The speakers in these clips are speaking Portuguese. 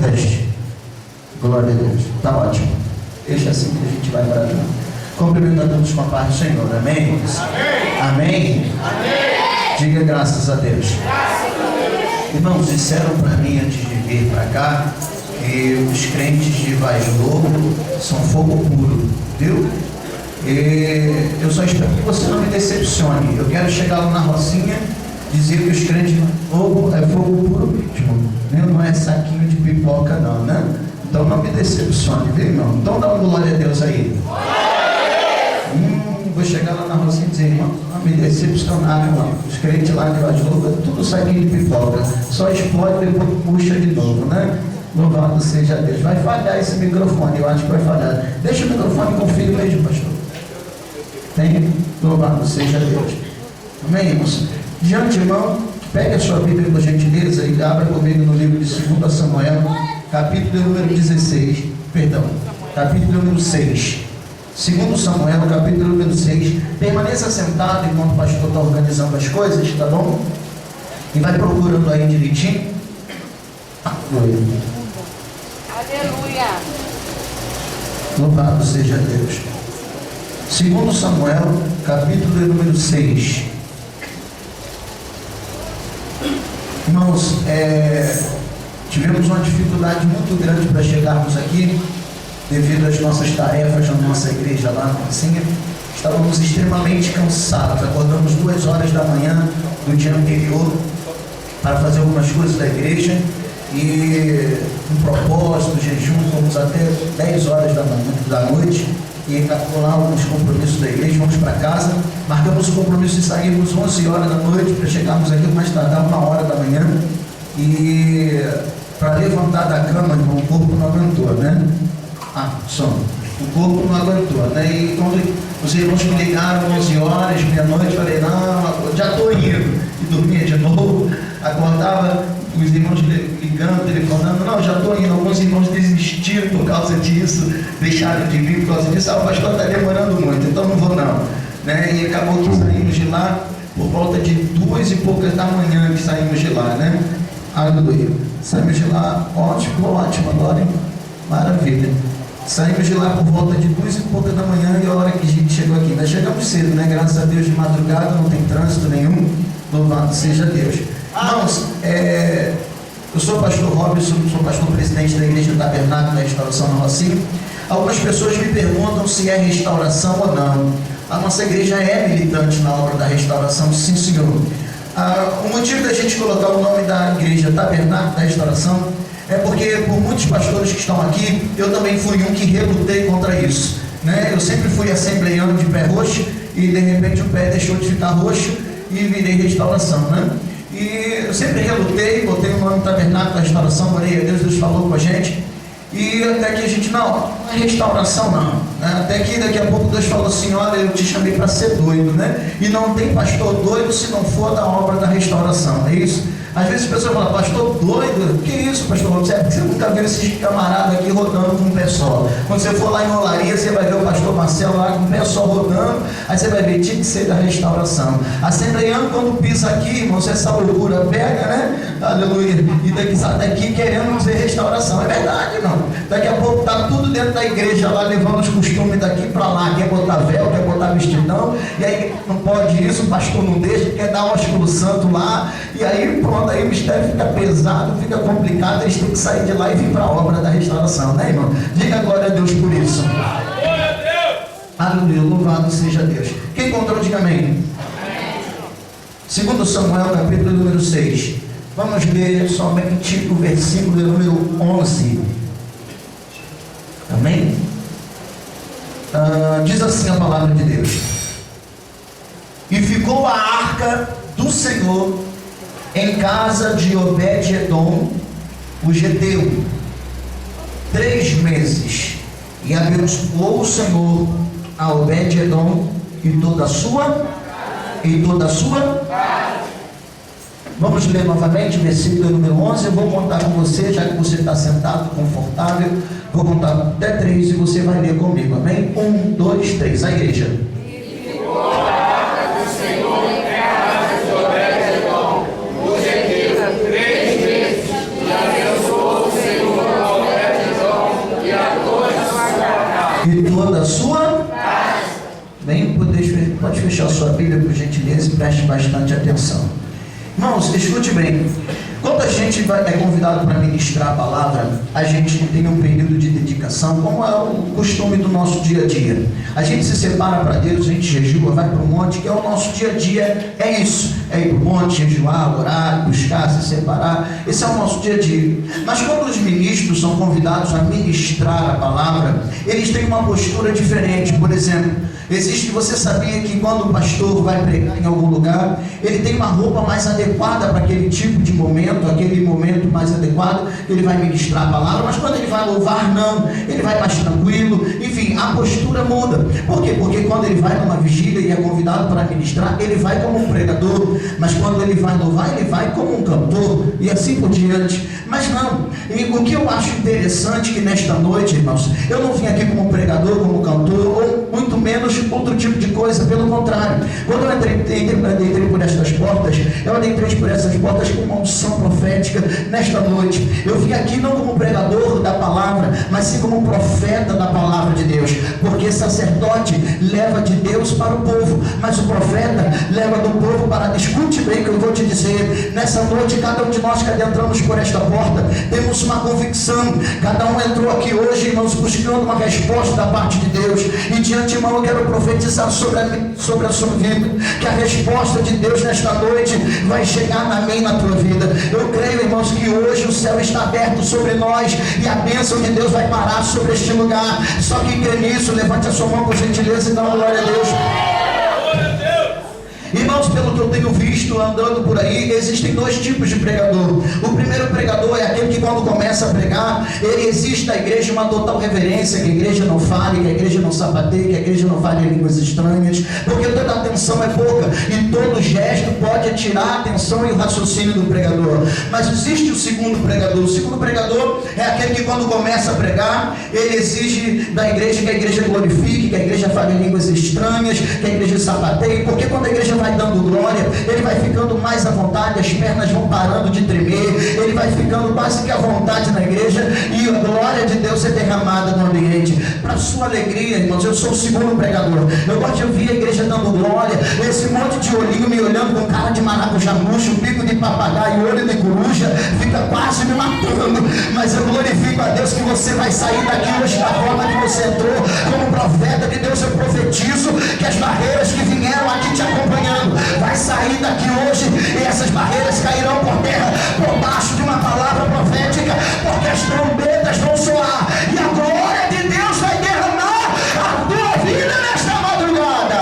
Teste. Glória a Deus. Está ótimo. Deixa assim que a gente vai para lá. Cumprimento a todos com a paz do Senhor. Amém? Amém? Amém? Amém. Diga graças a Deus. Graças a Deus. Irmãos, disseram para mim antes de vir para cá que os crentes de Vaz Novo são fogo puro. Viu? E eu só espero que você não me decepcione. Eu quero chegar lá na Rocinha, dizer que os crentes de Novo é fogo puro mesmo. Não é saquinho de pipoca não, né? Então não me decepcione, viu, irmão? Então dá uma glória a Deus aí. Vou chegar lá na Rocinha e dizer, irmão, não me decepcionar, irmão. Os crentes lá de Vaz Novo é tudo saquinho de pipoca. Só explode e depois puxa de novo, né? Louvado seja Deus. Vai falhar esse microfone, eu acho que vai falhar. Deixa o microfone com o filho mesmo, pastor. Tem? Louvado seja Deus. Amém, irmãos? De antemão, pegue a sua Bíblia por gentileza e abra comigo no livro de 2 Samuel, capítulo número 16, perdão, capítulo número 6. 2 Samuel, capítulo número 6. Permaneça sentado enquanto o pastor está organizando as coisas, tá bom? E vai procurando aí direitinho. Aleluia. Louvado seja Deus. 2 Samuel, capítulo número 6. Irmãos, tivemos uma dificuldade muito grande para chegarmos aqui, devido às nossas tarefas na nossa igreja lá na Rocinha. Estávamos extremamente cansados, acordamos 2 horas da manhã do dia anterior para fazer algumas coisas da igreja e um propósito, jejum, fomos até 10 horas da noite e acabou lá alguns compromissos da igreja, fomos para casa, marcamos o compromisso de sairmos 11 horas da noite para chegarmos aqui mais tardar 1 hora da manhã e para levantar da cama, irmão, o corpo não aguentou, né? O corpo não aguentou, né? E quando os irmãos me ligaram 11 horas, meia-noite, falei, não, já estou indo, e dormia de novo, acordava, os irmãos ligando, telefonando, não, já estou indo. Alguns irmãos desistiram por causa disso, deixaram de vir por causa disso. O pastor está demorando muito, então não vou não, né? E acabou que saímos de lá por volta de 2 e poucas da manhã que saímos de lá, né? Aleluia. Saímos de lá, ótimo agora, hein? Maravilha. Saímos de lá por volta de 2 e poucas da manhã e a hora que a gente chegou aqui. Nós chegamos cedo, né? Graças a Deus, de madrugada, não tem trânsito nenhum. Louvado seja Deus. Irmãos, eu sou o pastor Robson, sou pastor presidente da Igreja do Tabernáculo da Restauração na Rocinha. Algumas pessoas me perguntam se é restauração ou não. A nossa igreja é militante na obra da restauração, sim senhor. O motivo da gente colocar o nome da Igreja Tabernáculo da Restauração é porque por muitos pastores que estão aqui, eu também fui um que relutei contra isso, né? Eu sempre fui assembleiano de pé roxo e de repente o pé deixou de ficar roxo e virei restauração, né? E eu sempre relutei, botei o nome Tabernáculo da Restauração, orei a Deus, Deus falou com a gente, e até que a gente, não é restauração não, né? Até que daqui a pouco Deus falou assim, olha, eu te chamei para ser doido, né? E não tem pastor doido se não for da obra da restauração, é isso? Às vezes as pessoas falam, pastor doido, que isso pastor? Você nunca viu esses camaradas aqui rodando com o pé só. Quando você for lá em Olaria, você vai ver o pastor Marcelo lá com o pé só rodando, aí você vai ver, tinha que ser da restauração. Assembleiano, quando pisa aqui, irmão, se essa loucura pega, né? Aleluia. E daqui sai daqui querendo dizer restauração. É verdade, não. Daqui a pouco tá tudo dentro da igreja lá, levando os costumes daqui para lá, quer botar véu, quer botar vestidão, e aí não pode isso, o pastor não deixa, quer dar um ósculo santo lá, e aí pronto. Aí o mistério fica pesado, fica complicado, eles têm que sair de lá e vir para a obra da restauração, né, irmão? Diga glória a Deus por isso. Glória a Deus! Aleluia, louvado seja Deus. Quem encontrou, diga amém. 2 Samuel, capítulo número 6. Vamos ler somente o versículo número 11. Amém? Diz assim a palavra de Deus. E ficou a arca do Senhor em casa de Obed-Edom, o Geteu, 3 meses, e abençoou o Senhor a Obed-Edom e toda a sua Vamos ler novamente o versículo número 11. Eu vou contar com você, já que você está sentado, confortável. Vou contar até 3 e você vai ler comigo, amém? 1, 2, 3, a igreja. Senhor e toda a sua casa. Bem, pode fechar a sua Bíblia, por gentileza, e preste bastante atenção. Irmãos, escute bem. Quando a gente é convidado para ministrar a palavra, a gente tem um período de dedicação, como é o costume do nosso dia a dia. A gente se separa para Deus, a gente jejua, vai para o monte, que é o nosso dia a dia, é isso. É ir para o monte, jejuar, orar, buscar, se separar. Esse é o nosso dia a dia. Mas quando os ministros são convidados a ministrar a palavra, eles têm uma postura diferente. Por exemplo, você sabia que quando o pastor vai pregar em algum lugar, ele tem uma roupa mais adequada para aquele tipo de momento, aquele momento mais adequado, ele vai ministrar a palavra, mas quando ele vai louvar, não, ele vai mais tranquilo, enfim, a postura muda. Por quê? Porque quando ele vai numa vigília e é convidado para ministrar, ele vai como um pregador, mas quando ele vai louvar, ele vai como um cantor, e assim por diante. Mas não, e o que eu acho interessante que nesta noite, irmãos, eu não vim aqui como pregador, como cantor, ou muito menos outro tipo de coisa, pelo contrário. Quando eu entrei por estas portas, eu adentrei por essas portas com uma unção profética nesta noite. Eu vim aqui não como pregador da palavra, mas sim como profeta da palavra de Deus, porque sacerdote leva de Deus para o povo, mas o profeta leva do povo para... Escute bem o que eu vou te dizer. Nessa noite, cada um de nós que adentramos por esta porta, temos uma convicção. Cada um entrou aqui hoje, irmãos, buscando uma resposta da parte de Deus, e de antemão eu quero profetizar sobre a sua vida, que a resposta de Deus nesta noite vai chegar na minha e na tua vida. Eu creio, irmãos, que hoje o céu está aberto sobre nós, e a bênção de Deus vai parar sobre este lugar. Só que crê nisso, levante a sua mão por gentileza e dá uma glória a Deus. Irmãos, pelo que eu tenho visto andando por aí, existem dois tipos de pregador. O primeiro pregador é aquele que quando começa a pregar, ele exige da igreja uma total reverência, que a igreja não fale, que a igreja não sapateie, que a igreja não fale línguas estranhas, porque toda a atenção é pouca, e todo gesto pode tirar a atenção e o raciocínio do pregador. Mas existe o segundo pregador. O segundo pregador é aquele que quando começa a pregar, ele exige da igreja que a igreja glorifique, que a igreja fale línguas estranhas, que a igreja sapateie, porque quando a igreja vai dando glória, ele vai ficando mais à vontade, as pernas vão parando de tremer, ele vai ficando quase que à vontade na igreja, e a glória de Deus é derramada no ambiente. Para sua alegria, irmãos, eu sou o segundo pregador. Eu gosto de ouvir a igreja dando glória, esse monte de olhinho me olhando com cara de maracujá murcho, bico de papagaio, olho de coruja, fica quase me matando, mas eu glorifico a Deus que você vai sair daqui hoje da forma que você entrou, como profeta de Deus. Eu profetizo que as barreiras que vieram aqui te acompanhando vai sair daqui hoje, e essas barreiras cairão por terra, por baixo de uma palavra profética, porque as trombetas vão soar, e a glória de Deus vai derramar a tua vida nesta madrugada.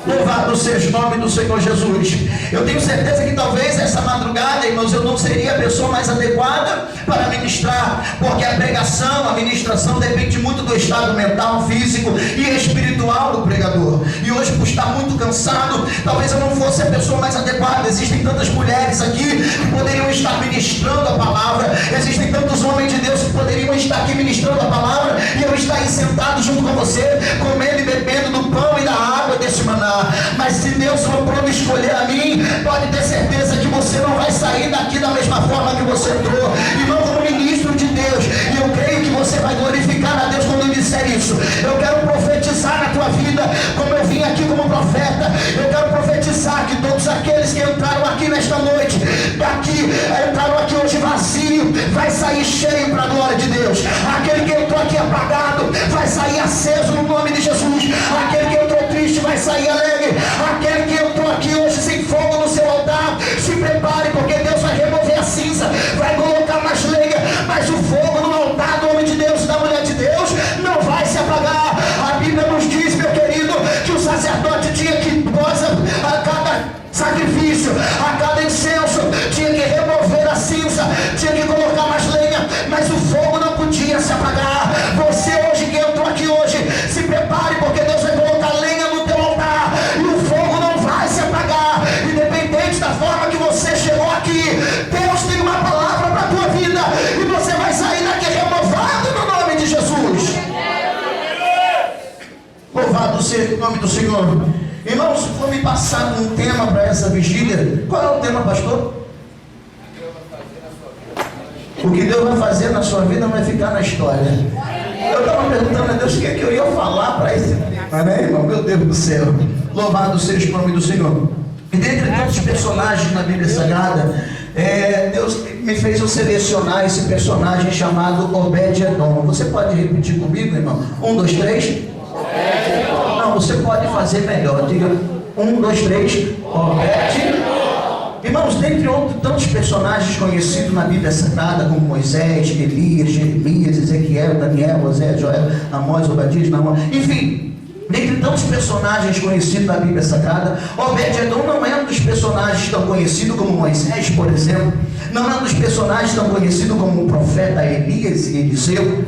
Louvado seja o nome do Senhor Jesus. Eu tenho certeza que talvez essa madrugada, irmãos, eu não seria a pessoa mais adequada para ministrar, porque a pregação, a ministração depende muito do estado mental, físico e espiritual do pregador. E hoje, por estar muito cansado, talvez eu não fosse a pessoa mais adequada. Existem tantas mulheres aqui que poderiam estar ministrando a palavra, existem tantos homens de Deus que poderiam estar aqui ministrando a palavra, e eu estar aí sentado junto com você, comendo e bebendo do pão e da água desse maná. Mas se Deus for me escolher a mim, pode ter certeza que você não vai sair daqui da mesma forma que você entrou, irmão, como ministro de Deus. E eu creio que você vai glorificar a Deus quando eu disser isso. Eu quero profetizar na tua vida, como eu vim aqui como profeta. Eu quero profetizar que todos aqueles que entraram aqui nesta noite, entraram aqui hoje vazio, vai sair cheio para a glória de Deus. Aquele que entrou aqui apagado, vai sair aceso no nome de Jesus. Aquele que entrou triste, vai sair alegre. Aquele que entrou aqui hoje sem fogo no seu altar, se prepare, porque Deus vai remover a cinza, vai colocar mais lenha, mas o fogo no altar do homem de Deus e da mulher de Deus não vai se apagar. A Bíblia nos diz, meu querido, que o sacerdote tinha que, a cada sacrifício, a cada incenso, tinha que remover a cinza, tinha que colocar mais lenha, mas o fogo não podia se apagar. Você hoje que entrou aqui hoje, se prepare, porque Deus vai colocar lenha no teu altar, e o fogo não vai se apagar. Independente da forma que você chegou aqui, Deus tem uma palavra para a tua vida, e você vai sair daqui renovado no nome de Jesus. Louvado seja o nome do Senhor. Irmãos, se for me passar um tema para essa vigília, qual é o tema, pastor? O que Deus vai fazer na sua vida vai ficar na história. Eu estava perguntando a Deus o que é que eu ia falar para esse tema, né, irmão? Meu Deus do céu. Louvado seja o nome do Senhor. E dentre tantos personagens na Bíblia Sagrada, Deus me fez eu selecionar esse personagem chamado Obed-Edom. Você pode repetir comigo, irmão? 1, 2, 3. Não, você pode fazer melhor. Diga 1, 2, 3. Obed-Edom. Irmãos, dentre outros tantos personagens conhecidos na Bíblia Sagrada, como Moisés, Elias, Jeremias, Ezequiel, Daniel, Osé, Joel, Amós, Obadias, Naamã, enfim, dentre tantos personagens conhecidos na Bíblia Sagrada, Obed-Edom não é um dos personagens tão conhecidos como Moisés, por exemplo, não é um dos personagens tão conhecidos como o profeta Elias e Eliseu.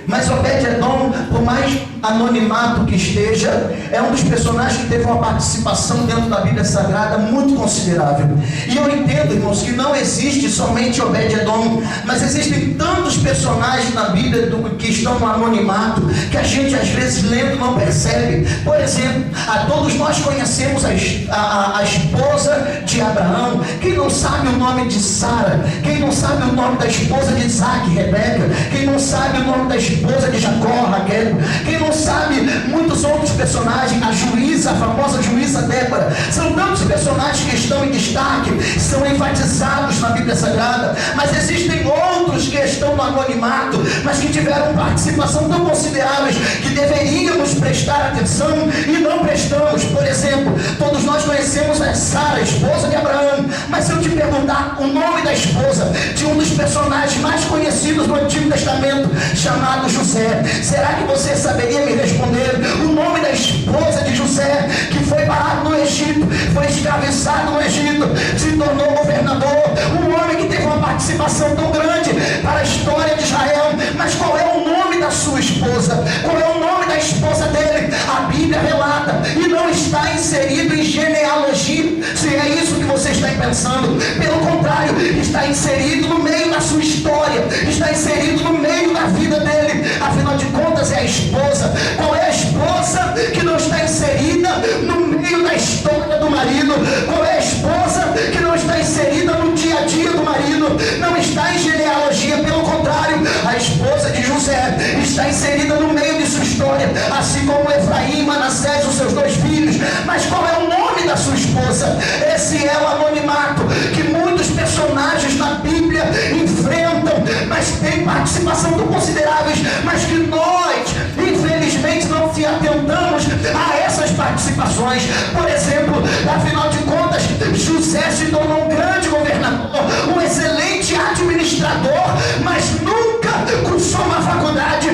Mas Obed-Edom, por mais anonimato que esteja, é um dos personagens que teve uma participação dentro da Bíblia Sagrada muito considerável. E eu entendo, irmãos, que não existe somente Obed-Edom, mas existem tantos personagens na Bíblia que estão no anonimato, que a gente às vezes lendo não percebe. Por exemplo, a todos nós conhecemos a esposa de Abraão. Quem não sabe o nome de Sara? Quem não sabe o nome da esposa de Isaac, Rebeca? Quem não sabe o nome da esposa de Jacó, Raquel? Quem não sabe muitos outros personagens? A juíza, a famosa juíza Débora. São tantos personagens que estão em destaque, são enfatizados na Bíblia Sagrada, mas existem outros que estão no anonimato, mas que tiveram participação tão consideráveis que deveríamos prestar atenção e não prestamos. Por exemplo, todos nós conhecemos a Sara, esposa de Abraão, mas se eu te perguntar o nome da esposa de um dos personagens mais conhecidos do Antigo Testamento, chamado José, será que você saberia me responder o nome da esposa de José, que foi parado no Egito, foi escravizado no Egito, se tornou governador, um homem que teve uma participação tão grande para a história de Israel? Mas qual é o nome da sua esposa? Qual é o nome da esposa dele? A Bíblia relata, e não está inserido em genealogia, se é isso que você está pensando. Pelo contrário, está inserido no meio da sua história, está inserido no meio da vida dele. Afinal de contas, é a esposa. Qual é a esposa que não está inserida no meio da história do marido? Qual é a esposa que não está inserida no dia a dia do marido? Não está em genealogia, pelo contrário, a esposa de José está inserida no meio de sua história, assim como Efraim, Manassés, os seus 2 filhos. Mas qual é o nome da sua esposa? Esse é o anonimato que muitos personagens na Bíblia enfrentam, mas tem participação tão consideráveis, mas que nós, infelizmente, não se atentamos a essas participações. Por exemplo, afinal de contas, José se tornou um grande governador, um excelente administrador, mas nunca cursou uma faculdade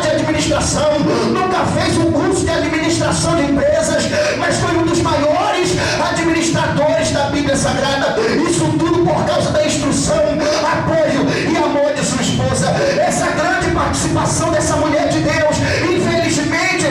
de administração, nunca fez um curso de administração de empresas, mas foi um dos maiores administradores da Bíblia Sagrada. Isso tudo por causa da instrução, apoio e amor de sua esposa. Essa grande participação dessa mulher de Deus, infelizmente,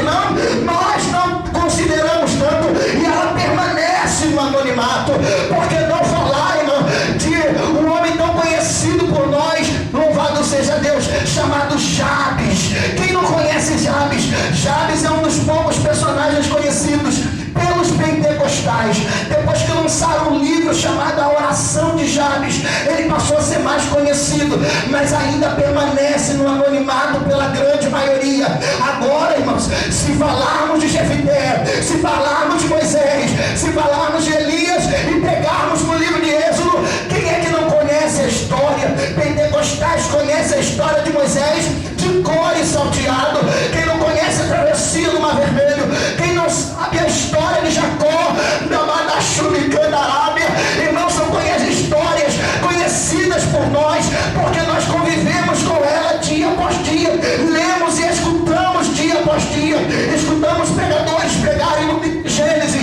nós não consideramos tanto, e ela permanece no anonimato. Por que não falar, irmão, de um homem tão conhecido por nós, louvado seja Deus, chamado Jabes? Quem não conhece Jabes? Jabes é um dos poucos personagens conhecidos pelos pentecostais. Depois que lançaram um livro chamado A Oração de Jabes, ele passou a ser mais conhecido, mas ainda permanece no anonimato pela grande maioria. Agora, irmãos, se falarmos de Jefité, se falarmos de Moisés, se falarmos de Elias e pegarmos no livro de Êxodo, quem é que não conhece a história? Pentecostais conhece a história de Moisés de cor e salteado. Quem não conhece a travessia do Mar Vermelho? Quem não sabe a história de Jacó, da Madachumicã da Arábia? Irmãos, são histórias conhecidas por nós, porque nós convivemos com ela dia após dia, lemos e escutamos dia após dia, escutamos pregadores pregarem no Gênesis,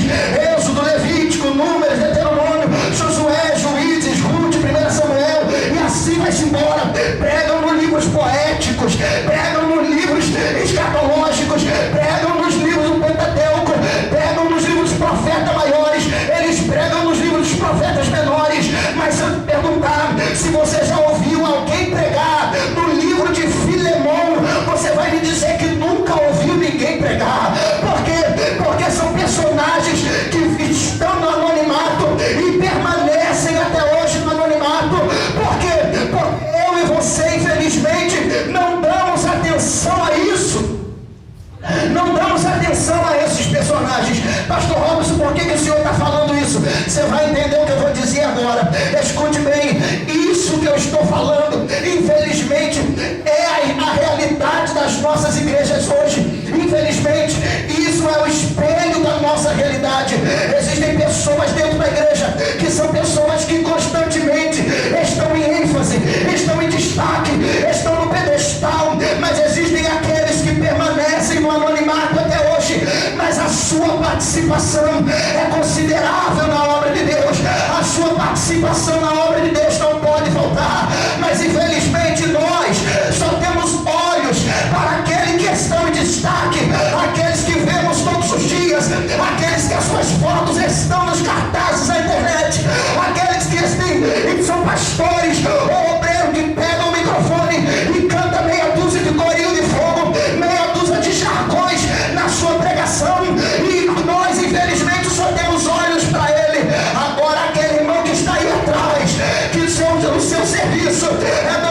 Êxodo, Levítico, Números, Deuteronômio, Josué, Juízes, Ruth, 1 Samuel, e assim vai-se embora. Pregam nos livros poéticos, pregam nos livros escatológicos, pregam nos livros do Pentateuco, pregam nos livros dos profetas maiores, eles pregam nos livros dos profetas menores. Mas se eu te perguntar se você já ouviu alguém pregar no livro de Filemão, você vai me dizer que nunca ouviu ninguém pregar. Por quê? Porque são personagens que estão no anonimato e permanecem até hoje no anonimato. Por quê? Porque eu e você, infelizmente, não damos estou falando, infelizmente, é a realidade das nossas igrejas hoje. Infelizmente, isso é o espelho da nossa realidade. Existem pessoas dentro da igreja que são pessoas que constantemente estão em ênfase, estão em destaque, estão no pedestal, mas existem aqueles que permanecem no anonimato até hoje, mas a sua participação é considerável na obra de Deus. A sua participação na obra de Deus não pode faltar, mas infelizmente nós só temos olhos para aquele que estão em destaque, aqueles que vemos todos os dias, aqueles que as suas fotos estão nos cartazes da internet, aqueles que são pastores ou obreiros que pegam o microfone e canta meia dúzia de corinho de fogo, meia dúzia de jargões na sua pregação, e nós infelizmente só temos olhos para ele. Agora aquele irmão que está aí atrás, que o seu serviço é